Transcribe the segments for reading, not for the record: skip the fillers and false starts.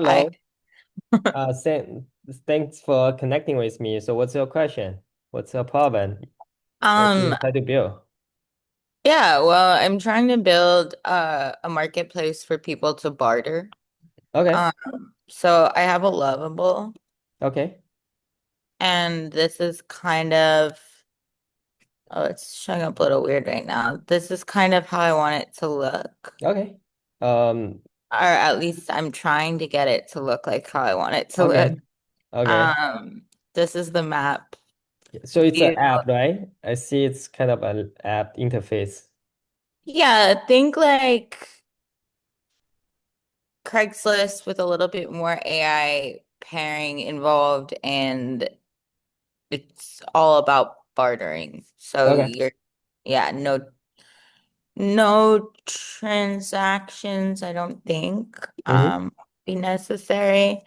Hi. Hello. Thanks for connecting with me. So what's your question? What's your problem? What do Um, you try to build? yeah, well, I'm trying to build a marketplace for people to barter. Okay. So I have a lovable, Okay. and this is kind of, oh, it's showing up a little weird right now. This is kind of how I want it to look, Okay. Um, or at least I'm trying to get it to look like how I want it to look. okay. Okay. Um, this is the map So it's an view. app, right? I see it's kind of an app interface. Yeah, think like Craigslist with a little bit more AI pairing involved, and it's all about bartering. So Okay. yeah, no transactions, I don't think Mm-hmm. be necessary.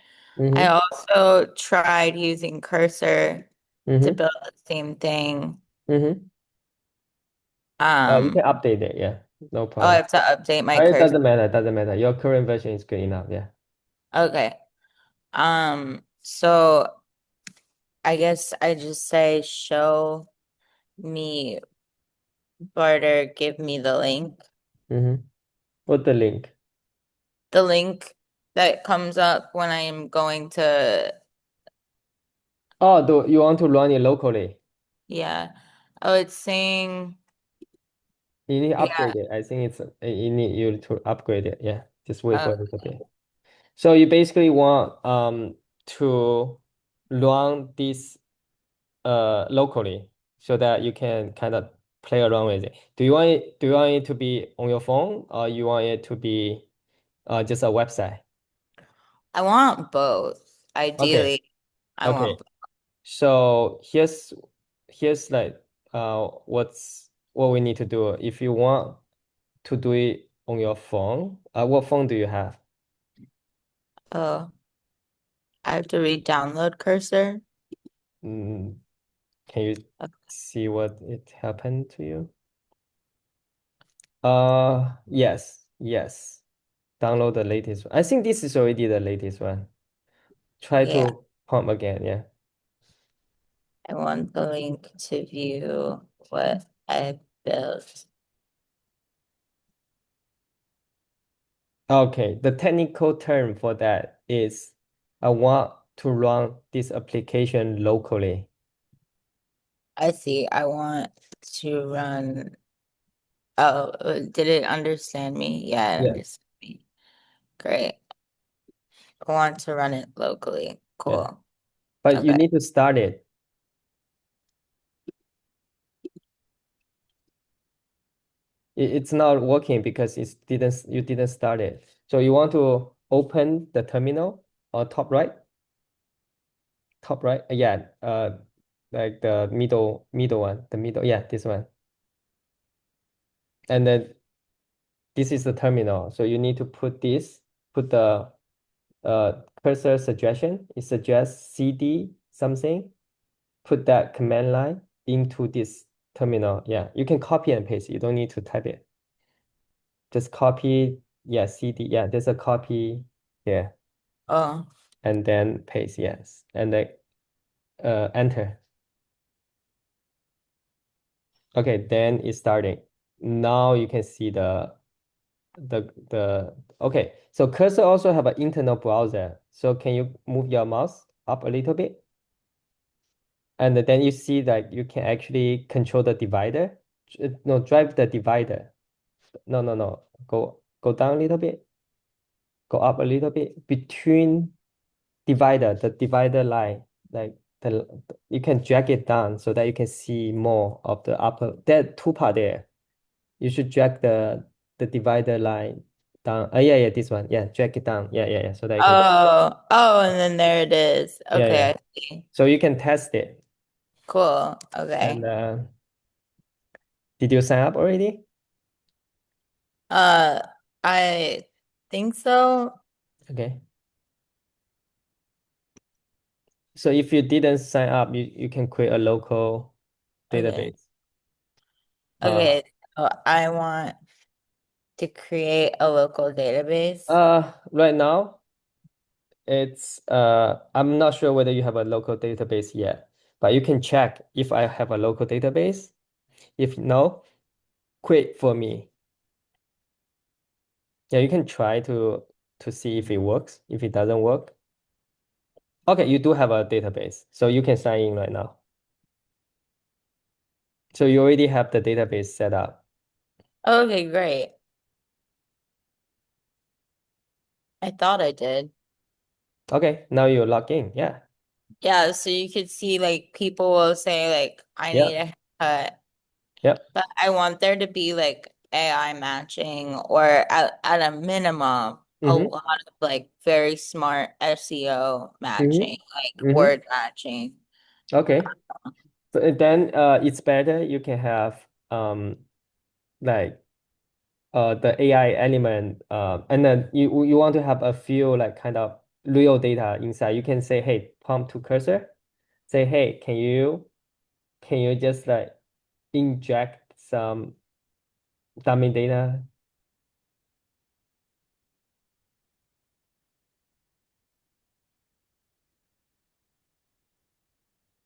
I Mm-hmm. also tried using Cursor to Mm-hmm. build the same thing. Mm-hmm. You Um, can update it. Yeah. No oh, I problem. have to update my It cursor. doesn't matter. It doesn't matter. Your current version is good enough. Yeah. Okay. So I guess I just say show me Barter, give me the link. Mm-hmm. What's the link? The link that comes up when I'm going to, Oh, you want to run it locally? yeah. Oh, it's saying, You need to yeah. upgrade it. I think you need you to upgrade it. Yeah, just wait for a little Okay. bit. So you basically want to run this locally so that you can kind of play around with it. Do you want it to be on your phone or you want it to be just a website? I want both. Okay. Ideally, I want Okay. both. So here's like what we need to do. If you want to do it on your phone, what phone do you have? Oh, I have to re-download Cursor. Mm, can you Uh, see what it happened to you? Yes, yes. Download the latest one. I think this is already the latest one. Try Yeah, to pump again, yeah. I want the link to view what I built. Okay, the technical term for that is I want to run this application locally. I see. I want to run. Oh, did it understand me? Yeah, it Yeah, understood me. Great. I want to run it locally. yeah. Cool. But you Okay. need to start it. It's not working because you didn't start it. So you want to open the terminal or top right. Yeah, like the middle one, the middle. Yeah, this one. And then this is the terminal. So you need to put the cursor suggestion. It suggests CD something. Put that command line into this terminal. Yeah, you can copy and paste. You don't need to type it. Just copy. Yeah, CD. Yeah, there's a copy here, Oh, and then paste. Yes, and then enter. Okay, then it's starting. Now you can see the okay. So cursor also have an internal browser. So can you move your mouse up a little bit? And then you see that you can actually control the divider. No, drive the divider. No, no, no. Go down a little bit. Go up a little bit between the divider line. Like you can drag it down so that you can see more of the upper. There are two part there. You should drag the divider line down. Yeah, yeah, this one. Yeah, drag it down. Yeah, yeah, yeah. So that you can. and then there it is. Yeah, Okay, yeah. I see. So you can test it. Cool. And Okay. did you sign up already? Uh, I think so. Okay. So if you didn't sign up, you can create a local Okay. database. Uh, Okay. So I want to create a local database. right now. It's I'm not sure whether you have a local database yet, but you can check if I have a local database. If no, quit for me. Yeah, you can try to see if it works. If it doesn't work, okay, you do have a database, so you can sign in right now. So you already have the database set up. Okay, great. I thought I did. Okay, now you log in. Yeah. Yeah, so you could see like people will say like I need Yep. a haircut, Yep. but I want there to be like AI matching or at a minimum a Mm-hmm. lot of like very smart SEO Mm-hmm. matching, like Mm-hmm. word matching. Okay. So then it's better you can have like the AI element and then you want to have a few like kind of real data inside. You can say, hey, prompt to cursor. Say, hey, can you just like inject some dummy data?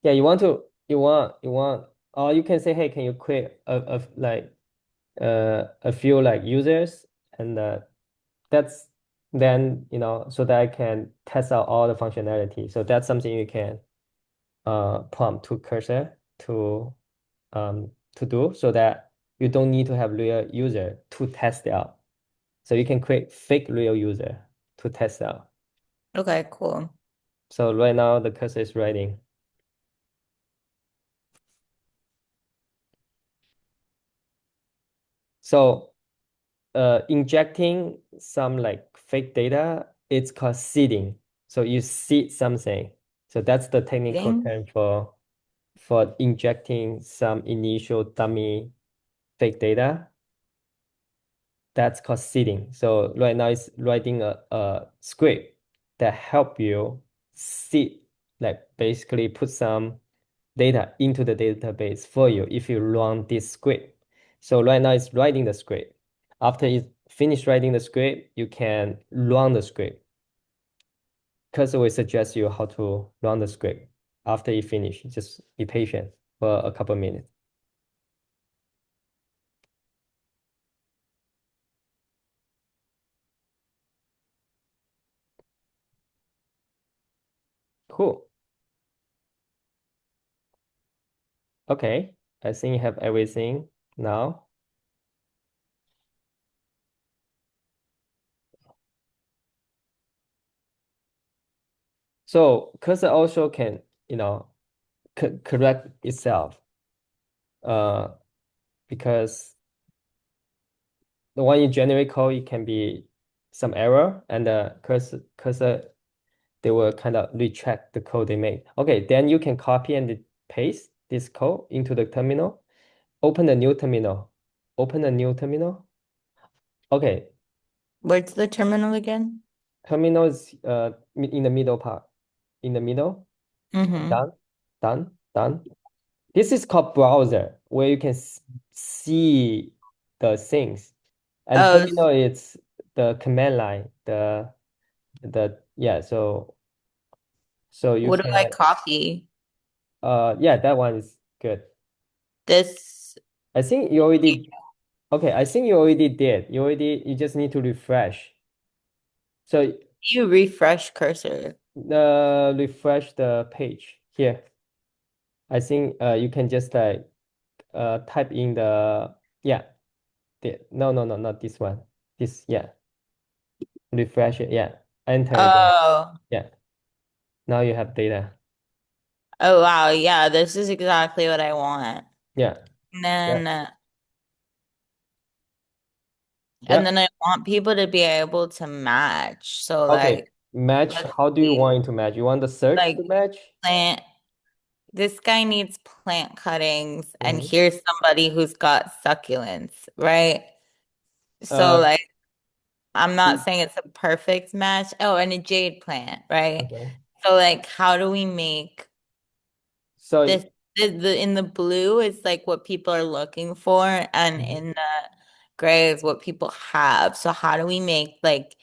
Yeah, you want or you can say, hey, can you create a like a few like users and that's then so that I can test out all the functionality. So that's something you can prompt to cursor to do so that you don't need to have real user to test it out. So you can create fake real user to test out. Okay, cool. So right now the cursor is writing. So injecting some like fake data, it's called seeding. So you seed something. So that's the technical Thing? term for injecting some initial dummy fake data. That's called seeding. So right now it's writing a script that help you seed, like basically put some data into the database for you if you run this script. So right now it's writing the script. After it finish writing the script, you can run the script. Cursor will suggest you how to run the script. After you finish, just be patient for a couple minutes. Cool. Okay. I think you have everything now. So cursor also can, correct itself. Uh, because the one you generate code, it can be some error, and the cursor they will kind of recheck the code they made. Okay, then you can copy and paste this code into the terminal. Open a new terminal. Open a new terminal. Okay, Where's the terminal again? terminal is in the middle part. In the middle. Mm-hmm. Done. Done. Done. This is called browser, where you can see the things. And Oh, terminal is the command line. The yeah, so you what do I can copy? yeah, that one is good. This, I think you already okay, I think you already did. You just need to refresh. So you refresh cursor. refresh the page here. I think you can just like type in the yeah, no, not this one. This yeah, refresh it. Yeah, enter again. Oh, Yeah, now you have data. oh wow, yeah, this is exactly what I want. Yeah, And yeah, then, yeah. I want people to be able to match. So Okay, like, match. let's How do you see, want it to match? You want the search to like match? plant. This guy needs plant cuttings, and Mm-hmm. here's somebody who's got succulents, right? So Uh, like, I'm not saying it's a perfect match. Oh, and a jade plant, right? okay. So like, how do we make So this in the blue is like what people are looking for, and mhm. in the gray is what people have. So how do we make like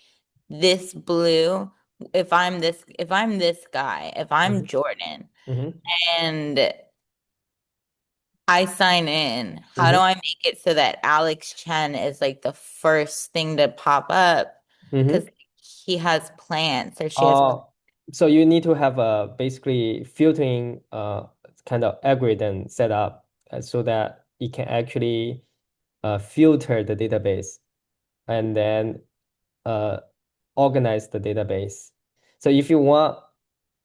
this blue if I'm this guy, if I'm Hmm. Jordan Hmm. and I sign in, how do Hmm. I make it so that Alex Chen is like the first thing to pop up? Because Hmm. he has plants or she has Uh, so you need to have a basically filtering kind of algorithm set up so that it can actually filter the database and then uh, organize the database. So if you want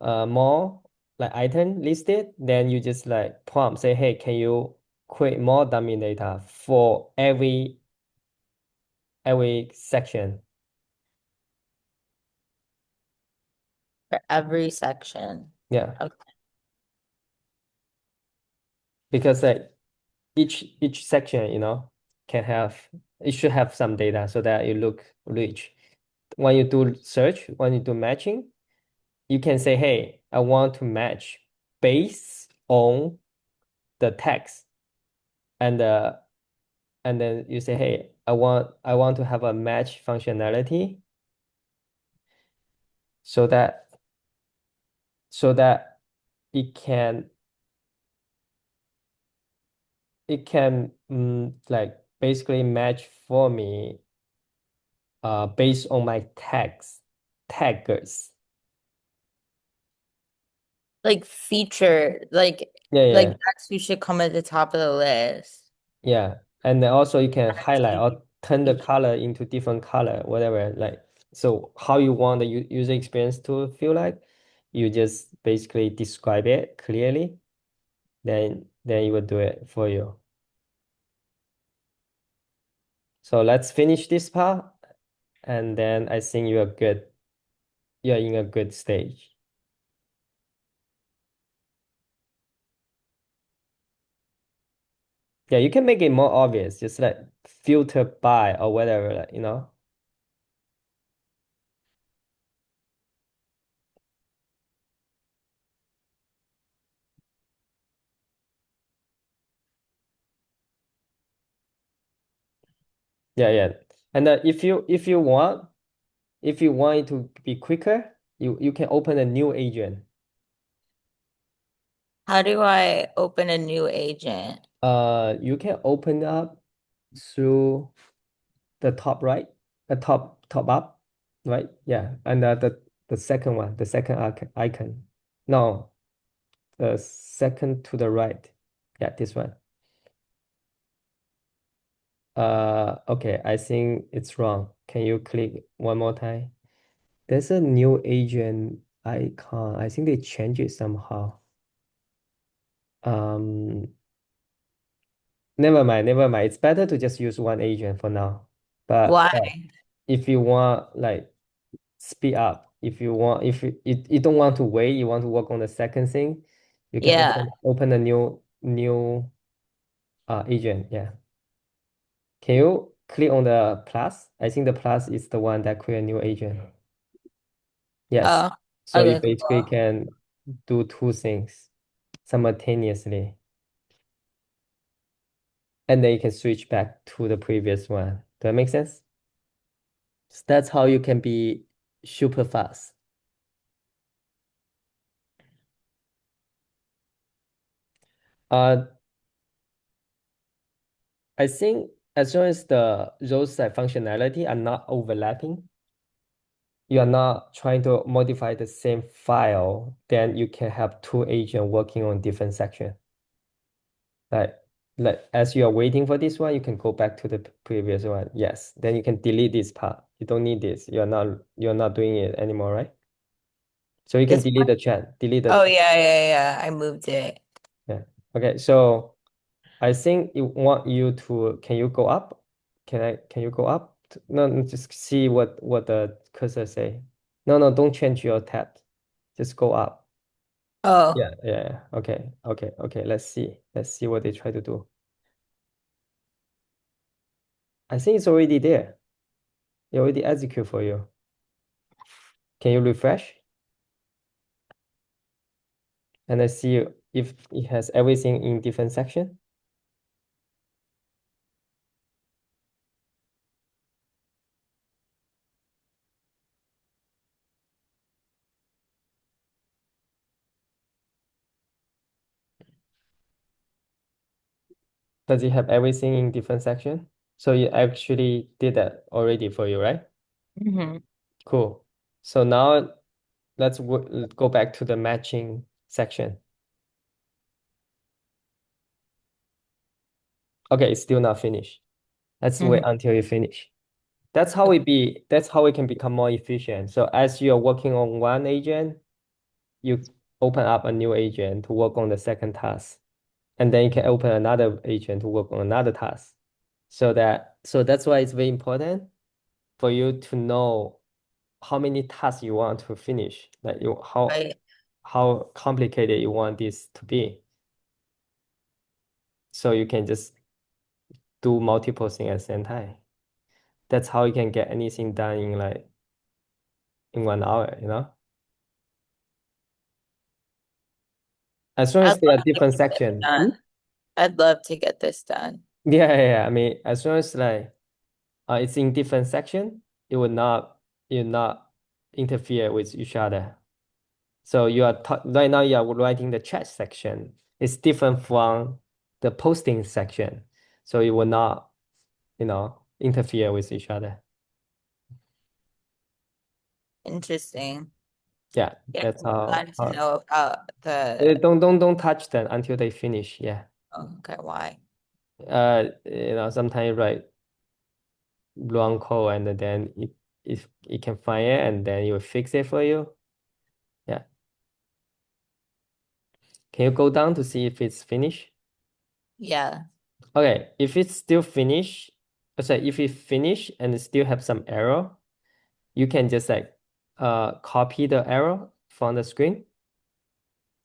more like item listed, then you just like prompt say, hey, can you create more dummy data for every section? for every section. Yeah, Okay. because like each section, can have it should have some data so that it look rich. When you do search, when you do matching, you can say, hey, I want to match based on the text and and then you say, hey, I want to have a match functionality so that so that it can like basically match for me based on my text taggers. Like feature, Yeah, like yeah, that's who should come at the top of the list. yeah. And then also you can highlight Actually, or turn the feature. color into different color, whatever. Like so how you want the user experience to feel like, you just basically describe it clearly, then it will do it for you. So let's finish this part, and then I think you're good. You're in a good stage. Yeah, you can make it more obvious, just like filter by or whatever, like. Yeah, yeah. And if you want it to be quicker, you can open a new agent. How do I open a new agent? You can open up through the top right, the top up, right? Yeah, and the second one, the second icon. No, the second to the right. Yeah, this one. Okay, I think it's wrong. Can you click one more time? There's a new agent icon. I think they changed it somehow. Um, Never mind, never mind. It's better to just use one agent for now. But Why? if you want like speed up, if you don't want to wait, you want to work on the second thing, you can Yeah. open a new agent. Yeah. Can you click on the plus? I think the plus is the one that create a new agent. Yes. Oh, So you okay, basically cool. can do two things simultaneously, and then you can switch back to the previous one. Does that make sense? So that's how you can be super fast. Uh, I think as long as the roles side functionality are not overlapping, you are not trying to modify the same file, then you can have two agents working on different section. Like, like as you are waiting for this one, you can go back to the previous one. Yes, then you can delete this part. You don't need this. You're not doing it anymore, right? So you can This delete the chat. Delete the Oh chat. yeah, yeah, yeah. I moved it. Yeah. Okay. So I think it want you to. Can you go up? Can you go up? No, no, just see what the cursor say. No, no, don't change your tab. Just go up. Oh, Yeah, yeah, yeah. Okay, okay, okay. Let's see. Let's see what they try to do. I think it's already there. It already execute for you. Can you refresh? And I see if it has everything in different section. Does it have everything in different section? So you actually did that already for you, right? Hmm. Cool. So now let's go back to the matching section. Okay, it's still not finished. Let's wait Hmm. until you finish. That's how we can become more efficient. So as you're working on one agent, you open up a new agent to work on the second task. And then you can open another agent to work on another task. So that's why it's very important for you to know how many tasks you want to finish, like Right. how complicated you want this to be. So you can just do multiple things at the same time. That's how you can get anything done in like in 1 hour, you know? As long I'd as they are love to different get this section. done. I'd love to get this done. Yeah, yeah, yeah. I mean, as long as like it's in different section, it will not interfere with each other. So right now you are writing the chat section. It's different from the posting section. So it will not, interfere with each other. Interesting. Yeah, Yeah, that's I'm glad to know about the. don't touch them until they finish. Yeah. Oh, okay, why? Sometimes you write wrong code and then it can find it and then it will fix it for you. Yeah. Can you go down to see if it's finished? Yeah. Okay, if it's still finished, sorry, if it finish and it still have some error, you can just like copy the error from the screen.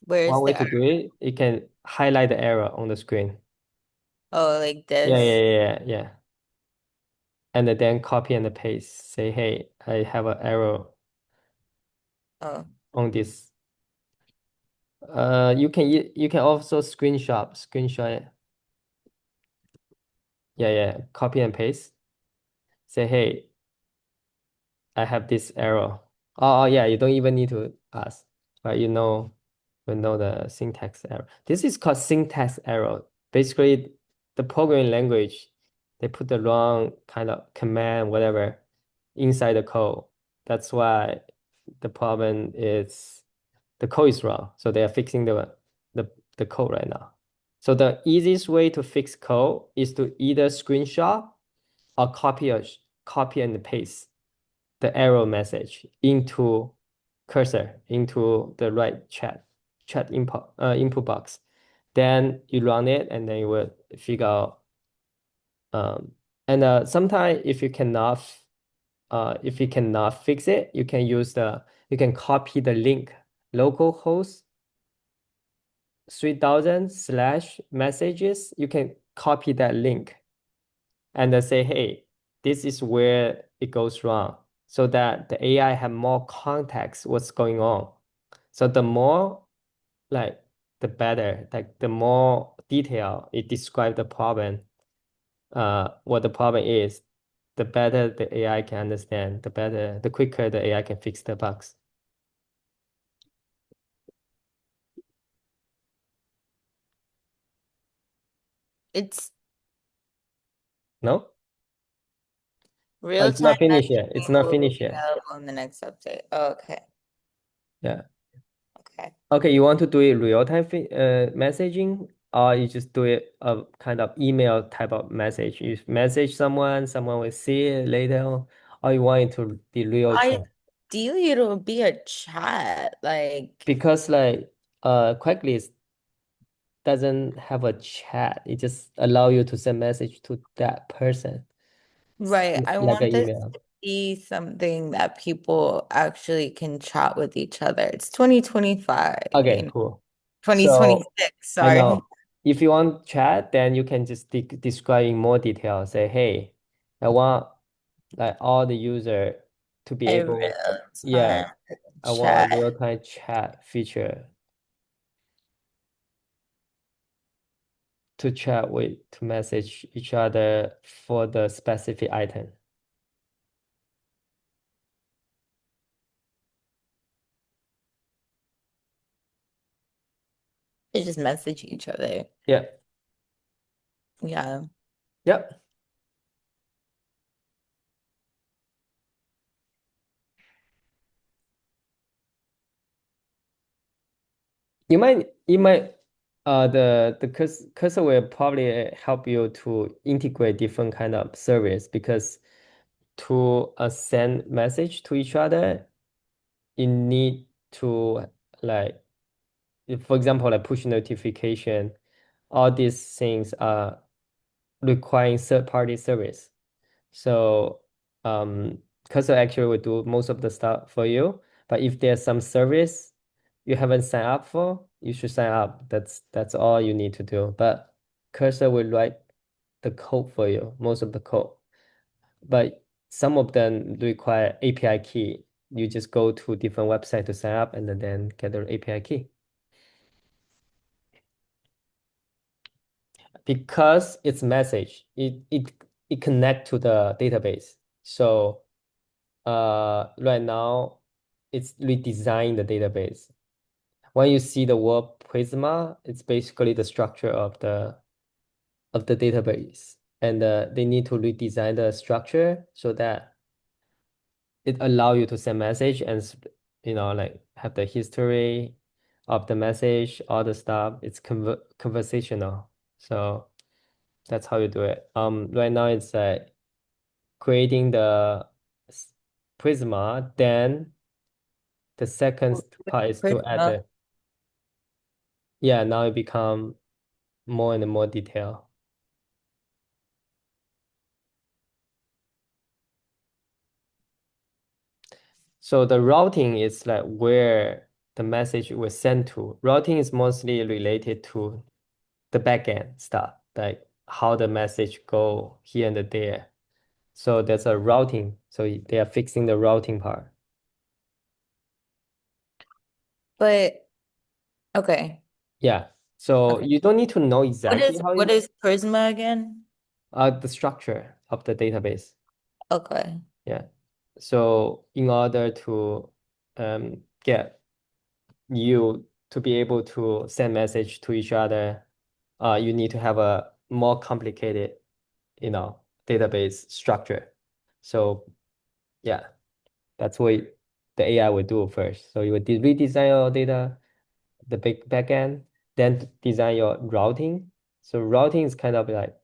Where's One way the to do it, you can highlight the error on the screen. Oh, like Yeah, yeah, this? yeah, yeah, yeah. And then copy and paste. Say, hey, I have an error Oh, on this. You can also screenshot it. Yeah, yeah. Copy and paste. Say, hey, I have this error. Oh, yeah, you don't even need to ask, but you know the syntax error. This is called syntax error. Basically, the programming language, they put the wrong kind of command, whatever, inside the code. That's why the problem is the code is wrong. So they are fixing the code right now. So the easiest way to fix code is to either screenshot or copy and paste the error message into cursor into the right chat input box. Then you run it and then you will figure out and sometimes if you cannot fix it, you can copy the link localhost 3000/messages. You can copy that link and say, hey, this is where it goes wrong, so that the AI have more context what's going on. So the more like the better, like the more detail it describe the problem, what the problem is, the better the AI can understand, the quicker the AI can fix the bugs. it's No? It's real-time not finished yet. It's messaging not will finished be yet. available in the next update. Oh, okay. Yeah. Okay. Okay, you want to do it real-time messaging, or you just do it a kind of email type of message? You message someone, someone will see it later on, or you want it to be real chat? Ideally, it'll be a chat. Like, Because Craigslist doesn't have a chat. It just allow you to send message to that person, right. I like an want this email. to be something that people actually can chat with each other. It's 2025, Okay, cool. So 2026, I sorry. know if you want chat, then you can just describe in more detail. Say, hey, I want like all the user to be A able, yeah, real-time I want a chat. real-time chat feature to chat with, to message each other for the specific item. They just message each other. Yeah. Yeah. Yep. You might the cursor will probably help you to integrate different kind of service because to send message to each other, you need to like for example like push notification, all these things are requiring third-party service. So Cursor actually will do most of the stuff for you. But if there's some service you haven't signed up for, you should sign up. That's all you need to do. But Cursor will write the code for you, most of the code. But some of them require API key. You just go to different website to sign up and then get the API key. Because it's message, it connect to the database. So right now it's redesign the database. When you see the word Prisma, it's basically the structure of the database. And they need to redesign the structure so that it allow you to send message and like have the history of the message, all the stuff. It's conversational. So that's how you do it. Right now it's creating the Prisma, then the second part is to add Prisma. the, yeah, now it become more and more detail. So the routing is like where the message was sent to. Routing is mostly related to the backend stuff, like how the message go here and there. So there's a routing. So they are fixing the routing part. But okay. Yeah. So Okay. you don't need to know What exactly is how what you is Prisma again? the structure of the database. Okay. Yeah. So in order to get you to be able to send message to each other, you need to have a more complicated, database structure. So yeah, that's what the AI will do first. So you will redesign your data, the big backend, then design your routing. So routing is kind of like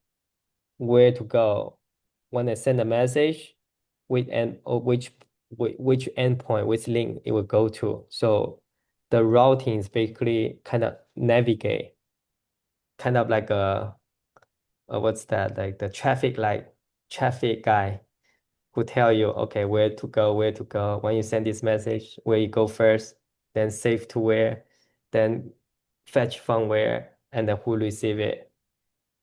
where to go when I send a message, which end or which endpoint, which link it will go to. So the routing is basically kind of navigate, kind of like what's that? Like the traffic light, traffic guy who tell you, okay, where to go. When you send this message, where you go first, then save to where, then fetch from where, and then who receive it.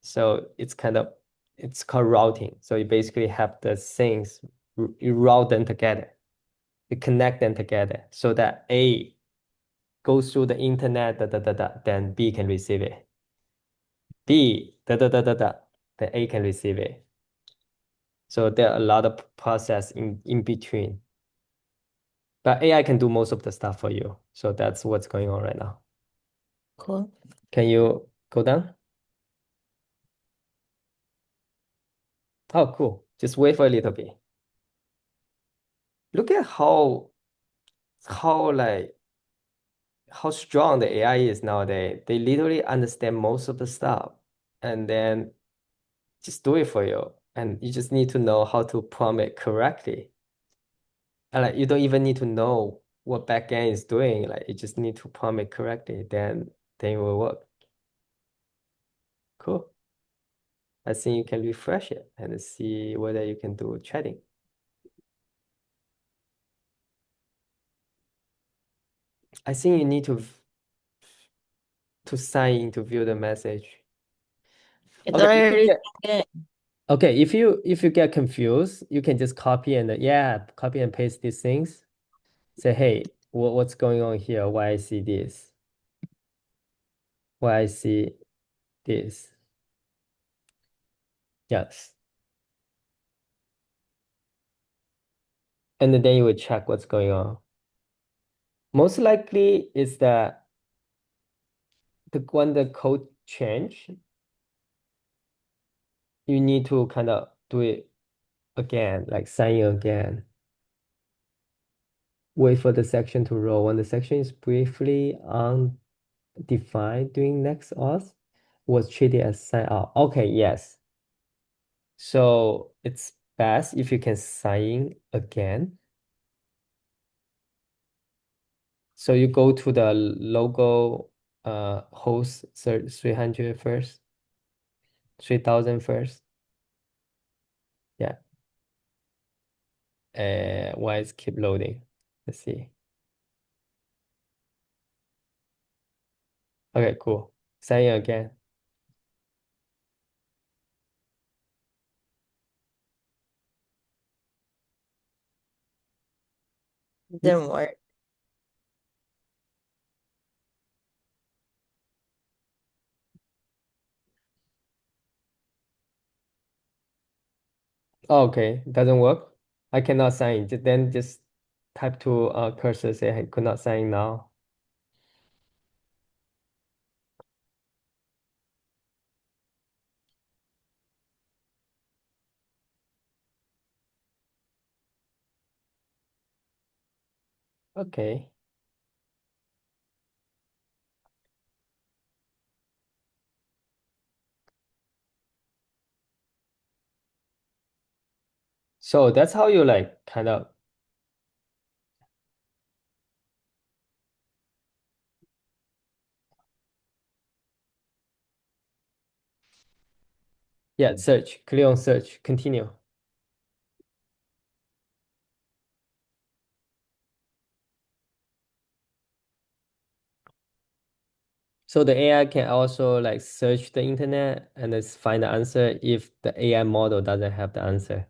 So it's called routing. So you basically have the things, you route them together, you connect them together so that A goes through the internet, then B can receive it. B, then A can receive it. So there are a lot of process in between. But AI can do most of the stuff for you. So that's what's going on right now. Cool. Can you go down? Oh, cool. Just wait for a little bit. Look at how like how strong the AI is nowadays. They literally understand most of the stuff and then just do it for you. And you just need to know how to prompt it correctly. And like you don't even need to know what backend is doing. Like you just need to prompt it correctly, then it will work. Cool. I think you can refresh it and see whether you can do chatting. I think you need to sign in to view the message. It's Okay, if you already get in. okay, if you get confused, you can just copy and yeah, copy and paste these things. Say, hey, what's going on here? Why I see this? Why I see this? Yes. And then you will check what's going on. Most likely is that when the code change, you need to kind of do it again, like sign in again. Wait for the section to roll. When the section is briefly undefined during next auth, was treated as sign out. Okay, yes. So it's best if you can sign in again. So you go to the logo host 300 first, 3000 first. Yeah. Why is keep loading? Let's see. Okay, cool. Sign in again. Didn't work. Oh, okay, doesn't work. I cannot sign. Then just type to cursor say I could not sign now. Okay. So that's how you like kind of yeah, search, click on search, continue. So the AI can also like search the internet and then find the answer if the AI model doesn't have the answer.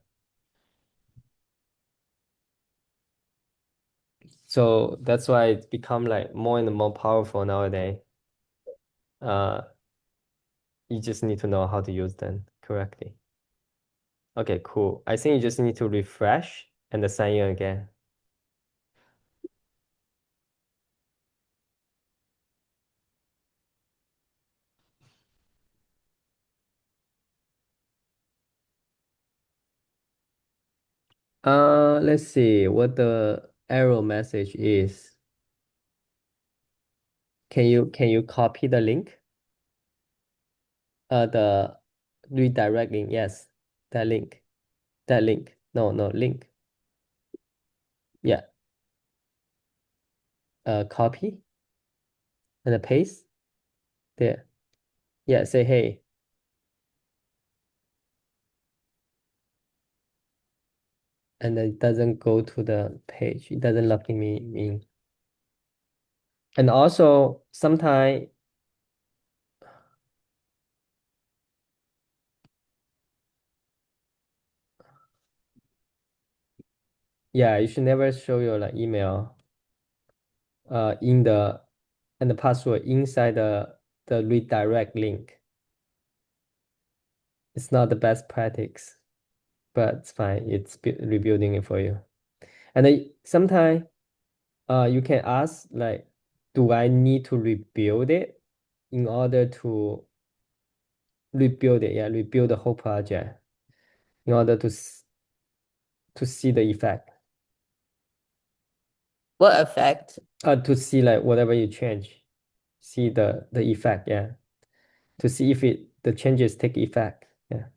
So that's why it's become like more and more powerful nowadays. Uh, you just need to know how to use them correctly. Okay, cool. I think you just need to refresh and then sign in again. Let's see what the error message is. Can you copy the link? The redirect link. Yes, that link. That link. No, no, link. Yeah. Copy and then paste there. Yeah, say hey. And then it doesn't go to the page. It doesn't lock me in. And also sometimes, yeah, you should never show your like email in the and the password inside the redirect link. It's not the best practice, but it's fine. It's rebuilding it for you. And then sometimes you can ask like, do I need to rebuild it in order to rebuild it? Yeah, rebuild the whole project in order to see the effect. What effect? To see like whatever you change, see the effect. Yeah, to see if the changes take effect. Yeah.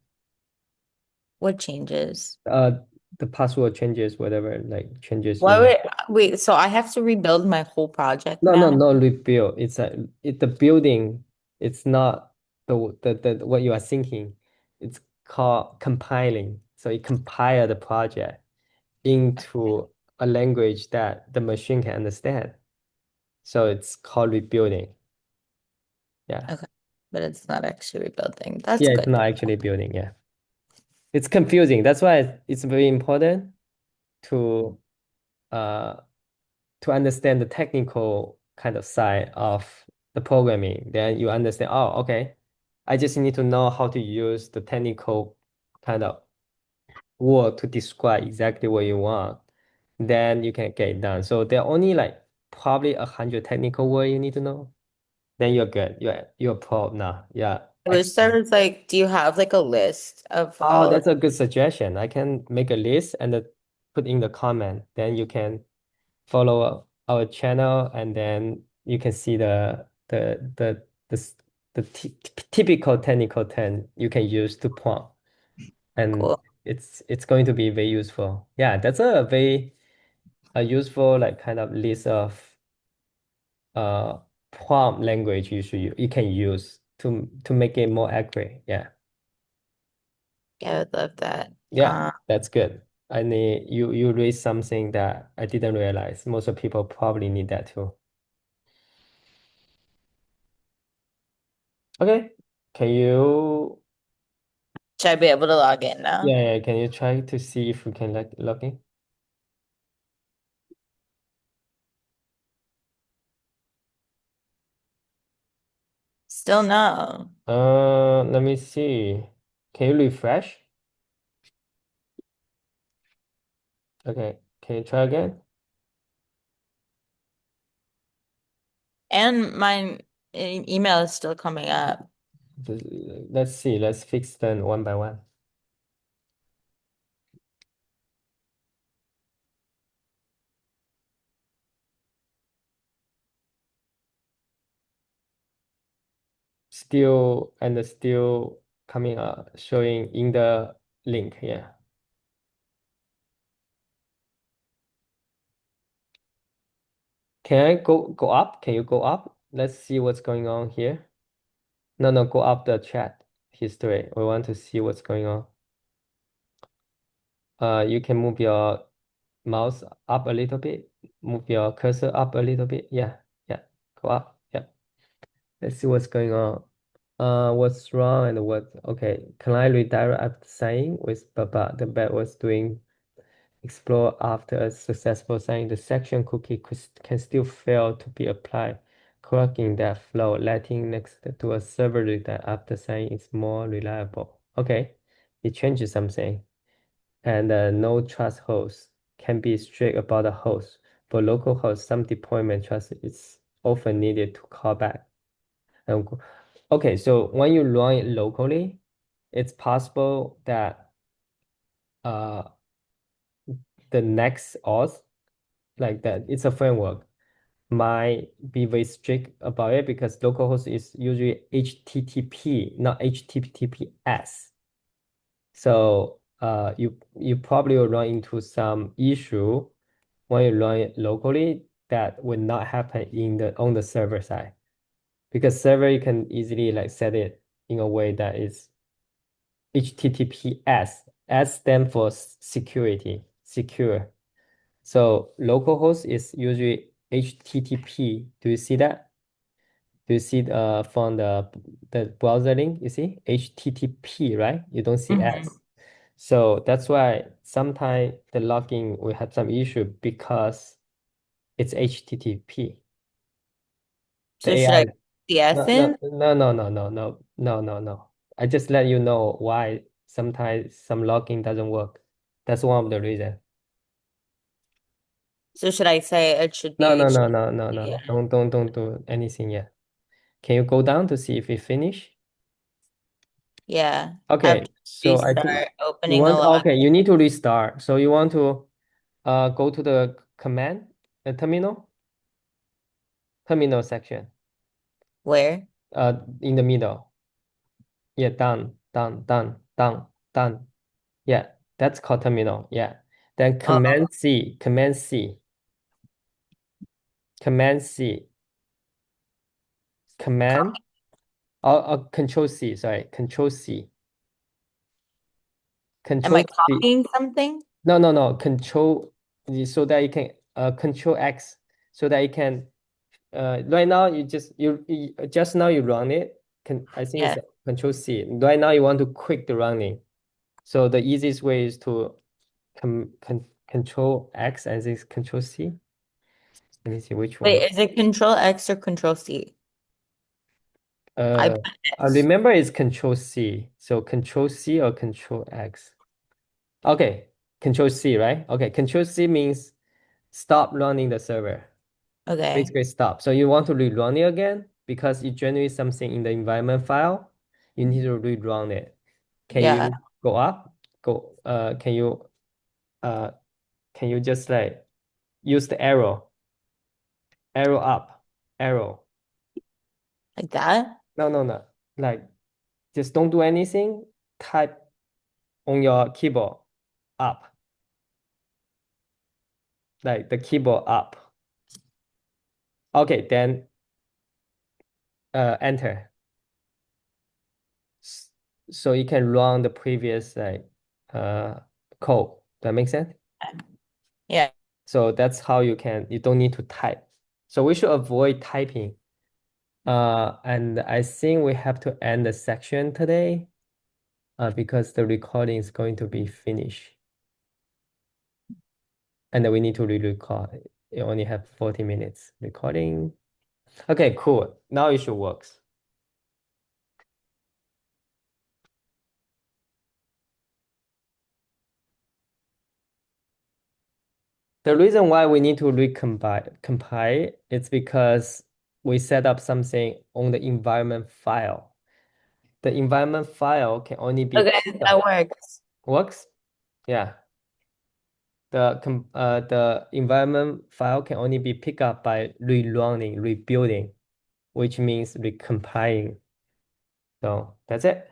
What changes? Uh, the password changes, whatever like changes Why in. would wait, so I have to rebuild my whole project No, no, now? no rebuild. It's the building. It's not the what you are thinking. It's called compiling. So it compile the project into a language that the machine can understand. So it's called rebuilding. Yeah. Okay. But it's not actually rebuilding. That's Yeah, it's good. not actually building. Yeah. It's confusing. That's why it's very important to uh to understand the technical kind of side of the programming. Then you understand, oh, okay, I just need to know how to use the technical kind of word to describe exactly what you want. Then you can get it done. So there are only like probably 100 technical words you need to know. Then you're good. You're pro now. Yeah. Which servers like do you have like a list of Oh, all of that's a good suggestion. I can make a list and put in the comment. Then you can follow our channel, and then you can see the typical technical term you can use to prompt, and cool? it's going to be very useful. Yeah, that's a very a useful like kind of list of uh prompt language you can use to make it more accurate. Yeah. Yeah, I would love that. Yeah, that's good. I need you raised something that I didn't realize. Most of people probably need that too. Okay. Can you Should I be able to log in now? yeah, can you try to see if we can like log in? Still no. Let me see. Can you refresh? Okay. Can you try again? And my email is still coming up. Just- Let's see. Let's fix them one by one. Still coming up, showing in the link. Yeah. Can I go up? Can you go up? Let's see what's going on here. No, no, go up the chat history. We want to see what's going on. You can move your mouse up a little bit. Move your cursor up a little bit. Yeah, yeah. Go up. Yeah. Let's see what's going on. What's wrong and what? Okay. Can I redirect after signing with Baba? The bad was doing explore after a successful signing. The section cookie can still fail to be applied. Clocking that flow, letting next to a server redirect after signing is more reliable. Okay. It changes something. And no trust host can be strict about the host. For local hosts, some deployment trust is often needed to call back. Okay, so when you run it locally, it's possible that uh the next auth, like that, it's a framework, might be very strict about it because localhost is usually HTTP, not HTTPS. So you probably will run into some issue when you run it locally that would not happen in the on the server side. Because server you can easily like set it in a way that is HTTPS. S stand for security, secure. So localhost is usually HTTP. Do you see that? Do you see from the browser link? You see HTTP, right? You don't see Mhm. S. So that's why sometimes the logging will have some issue because it's HTTP. The So should I AI, CS no, no, in? no, no, no, no, no, no, no, no. I just let you know why sometimes some logging doesn't work. That's one of the reasons. So should I say it should be No, no, no, no, no, HTTP? no. Don't do anything yet. Can you go down to see if we finish? Yeah. I have Okay, to so I think restart you opening the want, log. okay, you need to restart. So you want to go to the command, terminal section, Where? in the middle. Yeah, done. Yeah, that's called terminal. Yeah. Then Oh, Command C, Command, Control C, sorry, Control C, am I Control C. copying something? No, no, no, Control so that you can Control X so that you can right now you just now you run it. I think it's Yeah. Control C. Right now you want to quit the running. So the easiest way is to Control X and this Control C. Let me see which one. Wait, is it Control X or Control C? I Uh, put I X. remember it's Control C. So Control C or Control X. Okay, Control C, right? Okay, Control C means stop running the server. Okay. Basically stop. So you want to rerun it again because it generates something in the environment file. you need to rerun it. Can Yeah, you go up? Go, uh, can you just like use the arrow up, arrow. like that. No, no, no. Like just don't do anything. Type on your keyboard up, like the keyboard up. Okay, then enter. S- So you can run the previous like uh code. That makes sense? Yeah. So that's how you don't need to type. So we should avoid typing. And I think we have to end the section today because the recording is going to be finished. And then we need to re-record. You only have 40 minutes recording. Okay, cool. Now it should work. The reason why we need to compile is because we set up something on the environment file. The environment file can only be Okay, picked that up. works. Works? Yeah. The environment file can only be picked up by rerunning, rebuilding, which means recompiling. So that's it.